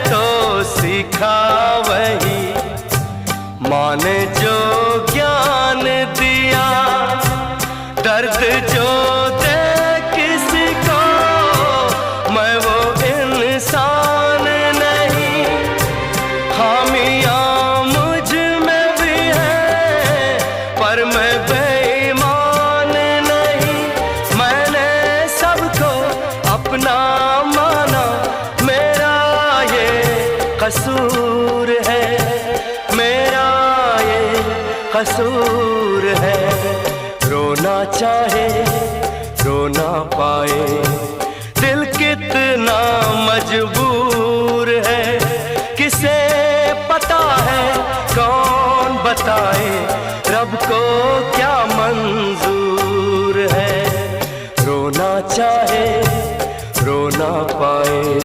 तो सीखा वही, माँ ने जो ज्ञान दिया, दर्द जो दे किसी को, मैं वो इंसान नहीं। खामियां मुझ में भी है, पर मैं बेईमान नहीं। मैंने सबको अपना माना, मेरा ये कसूर है, मेरा ये कसूर है। रोना चाहे रो ना पाए, दिल कितना मजबूर